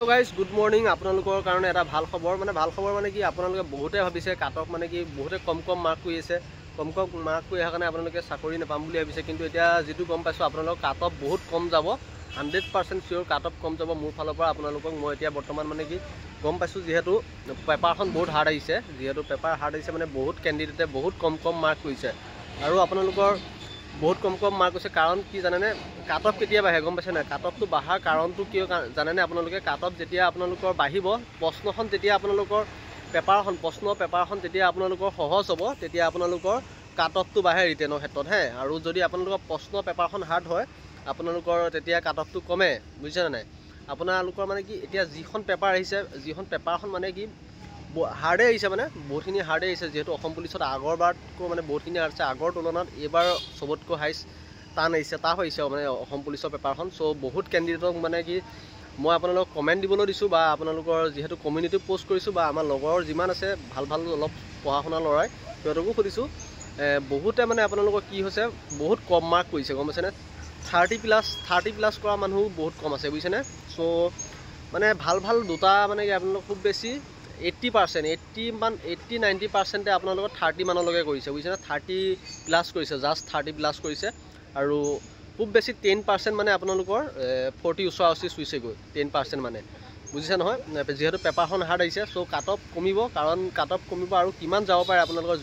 So guys, good morning. আপোনালোকৰ কাৰণে এটা ভাল খবৰ মানে কি আপোনালোকে বহুতে ভাবিছে কাটক মানে কি বহুতে কম মাৰ্ক কৰি আছে কম মাৰ্ক কৰি অহা কাৰণে আপোনালোকে চাকৰি নাপাম বুলি ভাবিছে কিন্তু এতিয়া যেটো গম পাইছো আপোনালোকৰ কাটক বহুত কম যাব 100% শিওৰ কাটক কম যাব মোৰ ফালৰ পৰা আপোনালোকক মই এতিয়া বৰ্তমান মানে কি গম পাইছো যেহেতু পেপাৰখন বহুত হাৰ্ড আহিছে যেহেতু পেপাৰ হাৰ্ড আহিছে মানে বহুত ক্যান্ডিডেটে বহুত কম মাৰ্ক কৰিছে আৰু আপোনালোকৰ বহুত কম মাৰ্ক আছে কাৰণ কি জানেনে কাটঅফ কেতিয়া বাহে গম পাইছে না কাটঅফটো বাহাৰ কাৰণটো কিয় জানেনে আপোনালোকে কাটঅফ যেতিয়া আপোনালোকৰ বাহিব প্ৰশ্নখন যেতিয়া আপোনালোকৰ পেপাৰখন যেতিয়া আপোনালোকৰ সহজ হ'ব তেতিয়া আপোনালোকৰ কাটঅফটো বাহে ৰিটেনৰ ক্ষেত্ৰত হে আৰু যদি আপোনালোকৰ প্ৰশ্ন পেপাৰখন হাৰ্ড হয় আপোনালোকৰ তেতিয়া কাটঅফটো কমে বুজিছে নাই আপোনালোকৰ মানে কি এতিয়া যিখন পেপাৰ আহিছে যিখন পেপাৰখন মানে কি হাৰ্ডে আহিছে মানে বহুতখিনি হাৰ্ডে আহিছে যেহেতু অসম পুলিচত আগৰবাৰতকৈ মানে বহুতখিনি আছে আগৰ তুলনাত এবাৰ সবতকৈ হাইষ্ট টান আহিছে টাফ আহিছে মানে অসম পুলিচৰ পেপাৰখন সো বহুত ক্যান্ডিডেটক মানে কি মই আপোনালোকক কমেন্ট দিবলৈ দিছো বা আপোনালোকৰ যেহেতু কমিউনিটি পোষ্ট কৰিছো বা আমাৰ লগৰ যিমান আছে ভাল অলপ পঢ়া শুনা লৰাই তেওঁলোকো খুদিছো বহুতে মানে আপোনালোকৰ কি হৈছে বহুত কম মাৰ্ক কৰিছে গম পাইছেনে 30 প্লাস কৰা মানুহ বহুত কম আছে বুজিছেনে সো মানে ভাল দুটা মানে কি আপোনালোক খুব বেছি 80-90% আপোনালোকৰ 30 মানলৈকে কৰিছে বুজিছেনে 30 প্লাস কৰিছে জাস্ট 30 প্লাস কৰিছে আৰু খুব বেছি 10% মানে আপোনালোকৰ 40 ওচৰা-ওচৰি চুইছে গৈ 10% মানে বুজিছে নহয় যেহেতু পেপাৰখন হাৰ্ড আহিছে সো কাটঅফ কমিব কাৰণ কাটঅফ কমিব আৰু কিমান যাব পাৰে আপোনালোকৰ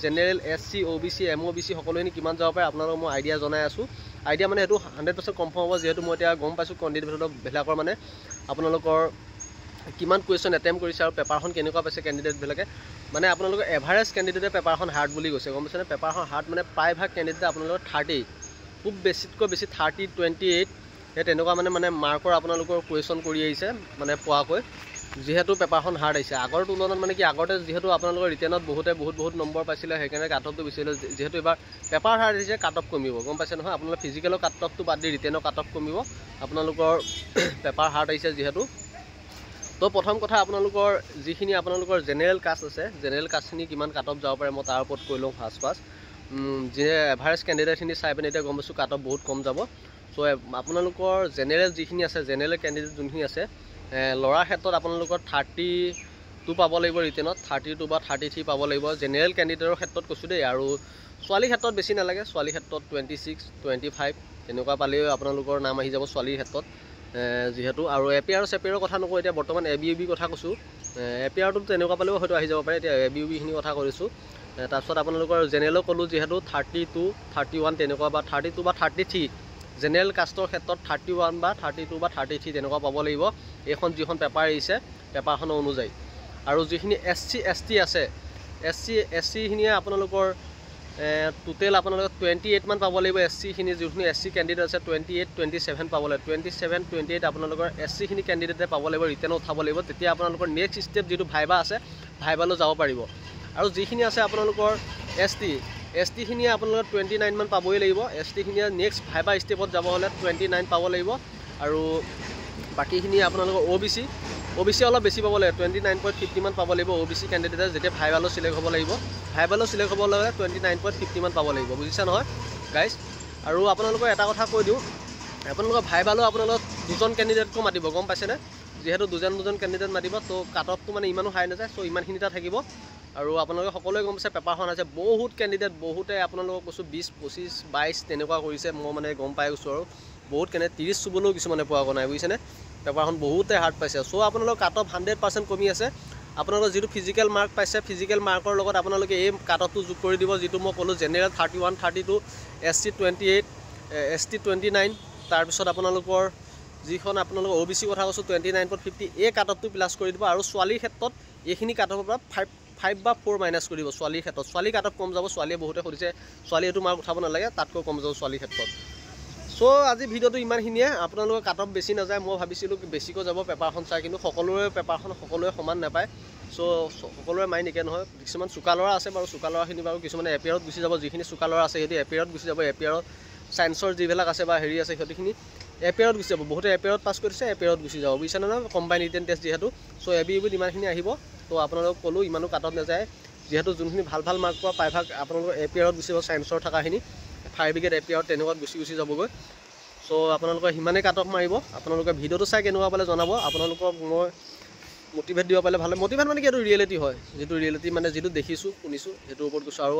জেনেৰেল এসসি ওবিসি এমওবিসি সকলোখিনি কিমান যাব পাৰে আপোনালোকক মই আইডিয়া জনাই আছো আইডিয়া মানে এটো 100% কনফাৰ্ম হ'ব যেহেতু মই এতিয়া গম পাইছো ক্যান্ডিডেট ভেলাকৰ মানে আপোনালোকৰ কিমান কোৱেশ্চন এটেম্প কৰিছে আৰু পেপাৰখন কেনেকুৱা পাইছে ক্যান্ডিডেট বিলাকে মানে আপোনালোকৰ এভাৰেজ ক্যান্ডিডেটে পেপাৰখন হাৰ্ড বুলি কৈছে গম পাইছেনে পেপাৰখন হাৰ্ড মানে প্ৰায়ভাগ ক্যান্ডিডেট আপোনালোকৰ 30 খুব বেছিতকৈ বেছি 30 28 হে তেনেকুৱা মানে মাৰ্কৰ আপোনালোকৰ কোৱেশ্চন কৰি আহিছে মানে পোৱাকৈ যেহেতু পেপাৰখন হাৰ্ড আহিছে আগৰ তুলনাত মানে কি আগতে যেহেতু আপোনালোকৰ ৰিটেনত বহুত নম্বৰ পাইছিলে সেইকাৰণে কাটঅফটো বেছি হ'ল যেহেতু এবাৰ পেপাৰ হাৰ্ড আহিছে কাটঅফ কমিব গম পাইছে নহয় আপোনালোকৰ ফিজিকেলৰ কাটঅফটো বাদ দি ৰিটেনৰ কাটঅফ কমিব আপোনালোকৰ পেপাৰ হাৰ্ড আহিছে যেহেতু তো প্ৰথম কথা আপোনালোকৰ যিখিনি আপোনালোকৰ জেনেৰেল কাষ্ট আছে জেনেৰেল কাষ্টখিনি কিমান কাটঅফ যাব পাৰে মই তাৰ ওপৰত কৈ লওঁ ফাৰ্ষ্ট যে এভাৰেজ ক্যান্ডিডেটখিনি চাই পিনে এতিয়া গম পাইছো কাটঅফ বহুত কম যাব সো আপোনালোকৰ জেনেৰেল যিখিনি আছে জেনেৰেল ক্যান্ডিডেট যোনখিনি আছে লৰা ক্ষেত্ৰত আপোনালোকৰ 32 পাব লাগিব ৰিটেনত 32 বা 33 পাব লাগিব জেনেৰেল ক্যান্ডিডেটৰ ক্ষেত্ৰত কৈছো দেই আৰু ছোৱালী ক্ষেত্ৰত বেছি নালাগে ছোৱালী ক্ষেত্ৰত 26 25 তেনেকুৱা পালেও আপোনালোকৰ নাম আহি যাব ছোৱালীৰ ক্ষেত্ৰত যেহেতু আৰু এপিয়াৰৰ কথা নকওঁ এতিয়া বৰ্তমান এবিইবি কথা কৈছো এপিয়াৰটো তেনেকুৱা পালেও হয়তো আহি যাব পাৰে এতিয়া এবিইবি খিনি কথা কৰিছো তাৰপিছত আপোনালোকৰ জেনেৰেল কলো যেহেতু 32 31 তেনেকুৱা বা 32 বা 33 জেনেৰেল কাষ্টৰ ক্ষেত্ৰত 31 বা 32 বা 33 তেনেকুৱা পাব লাগিব এখন যিখন পেপাৰ আহিছে পেপাৰখন অনুযায়ী আৰু যিখিনি এসসি এসটি আছে এসসি খিনিয়ে আপোনালোকৰ টোটেল আপোনালোকৰ 28 মান পাব লাগিব এসসি খিনি যিখিনি এসসি ক্যান্ডিডেট আছে 28 27 পাব লাগিব 27 28 আপোনালোকৰ এসসি খিনি ক্যান্ডিডেটে পাব লাগিব ৰিটেন উঠাব লাগিব তেতিয়া আপোনালোকৰ নেক্সট স্টেপ যেটো ভাইবা আছে ভাইবালৈ যাব পাৰিব আৰু যিখিনি আছে আপোনালোকৰ এসটি খিনিয়ে আপোনালোকৰ 29 মান পাবই লাগিব এসটি খিনিয়ে নেক্সট ভাইবা স্টেপত যাব হলে 29 পাব লাগিব আৰু বাকিখিনি আপোনালোকৰ ওবিসি অলপ বেছি পাব লাগিব 29.50 মান পাব লাগিব ওবিসি ক্যান্ডিডেট যেতিয়া ভাইবালৈ সিলেক্ট হ'ব লাগিব ভাইবালৈ সিলেক্ট হ'ব লাগে 29.50 মান পাব লাগিব বুজিছা নহয় গাইস আৰু আপোনালোকৰ এটা কথা কৈ দিও আপোনালোকৰ ভাইবালৈ আপোনালোক দুজন ক্যান্ডিডেটকো মাতিব গম পাইছেনে যেহেতু দুজন ক্যান্ডিডেট মাতিব তো কাটঅফটো মানে ইমানো হাই নাযায় সো ইমানখিনিটা থাকিব আৰু আপোনালোকে সকলোৱে গম পাইছে পেপাৰখন আছে বহুত ক্যান্ডিডেট বহুতে আপোনালোকক কৈছো 20 25 22 তেনেকুৱা কৰিছে মই মানে গম পাই গৈছো আৰু বহুত কেনে 30 চুবলৈও কিছুমানে পোৱা নাই বুজিছেনে পেপাৰখন বহুতে হাৰ্ড পাইছে সো আপোনালোক কাটঅফ 100% কমি আছে আপোনালোকৰ যেটো ফিজিক্যাল মাৰ্ক পাইছে ফিজিক্যাল মাৰ্কৰ লগত আপোনালোকে এই কাটঅফটো যোগ কৰি দিব যেটো মই ক'লো জেনেৰেল 31 32 এসসি 28 এসটি 29 তাৰ পিছত আপোনালোকৰ যিখন আপোনালোকৰ ওবিসি কথা কৈছো 29.50 এই কাটঅফটো প্লাস কৰি দিব আৰু ছোৱালীৰ ক্ষেত্ৰত এইখিনি কাটঅফৰ পৰা 5 বা 4 মাইনাস কৰি দিব ছোৱালীৰ ক্ষেত্ৰত ছোৱালী কাটঅফ কম যাব ছোৱালীয়ে বহুতে কৰিছে ছোৱালী এটো মাৰ্ক উঠাব নালাগে তাতকৈ কম যাব ছোৱালীৰ ক্ষেত্ৰত সো আজি ভিডিওটো ইমানখিনিয়ে আপোনালোকৰ কাটঅফ বেছি নাযায় মই ভাবিছিলো বেছিকৈ যাব পেপাৰখন চাই কিন্তু সকলোৰে পেপাৰখন সকলোৱে সমান নাপায় সো সকলোৰে মাইন্ড একে নহয় কিছুমান চুকালৰা আছে বাৰু চুকালৰাখিনি বাৰু কিছুমানে এপিয়াৰত গুছি যাব যিখিনি চুকালৰা আছে হেতি এপিয়াৰত গুছি যাব এপিয়াৰত সায়েন্সৰ যিবিলাক আছে বা হেৰি আছে হেতিখিনি এপিয়াৰত গুছি যাব বহুতে এপিয়াৰত পাস কৰিছে এপিয়াৰত গুছি যাব বুজিছানে না কম্বাইন ৰিটেন টেষ্ট যেহেতু সো এবিইবি ইমানখিনি আহিব তো আপোনালোক কলো ইমানো কাটঅফ নাযায় যেহেতু যোনখিনি ভাল মাৰ্ক পোৱা প্ৰায়ভাগ আপোনালোকৰ এপিয়াৰত গুছি যাব সায়েন্সৰ থাকাখিনি ফায়াৰ ব্ৰিগেড এপিয়াৰত তেনেকুৱা গুছি যাবগৈ চ' আপোনালোকে সিমানেই কাট অফ মাৰিব। আপোনালোকে ভিডিঅ'টো চাই কেনেকুৱা পালে জনাব। আপোনালোকক মই মটিভেট দিব পাৰিলে ভাল। মটিভেট মানে কি, এইটো ৰিয়েলিটি হয়, যিটো ৰিয়েলিটি মানে যিটো দেখিছোঁ শুনিছোঁ সেইটোৰ ওপৰত কৈছোঁ। আৰু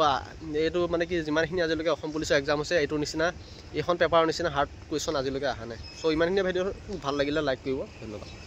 এইটো মানে কি, যিমানখিনি আজিলৈকে অসম পুলিচৰ এক্সাম হৈছে এইটোৰ নিচিনা এইখন পেপাৰৰ নিচিনা হাৰ্ড কুৱেশ্যন আজিলৈকে অহা নাই। চ' ইমানখিনি ভিডিঅ' ভাল লাগিলে লাইক কৰিব। ধন্যবাদ।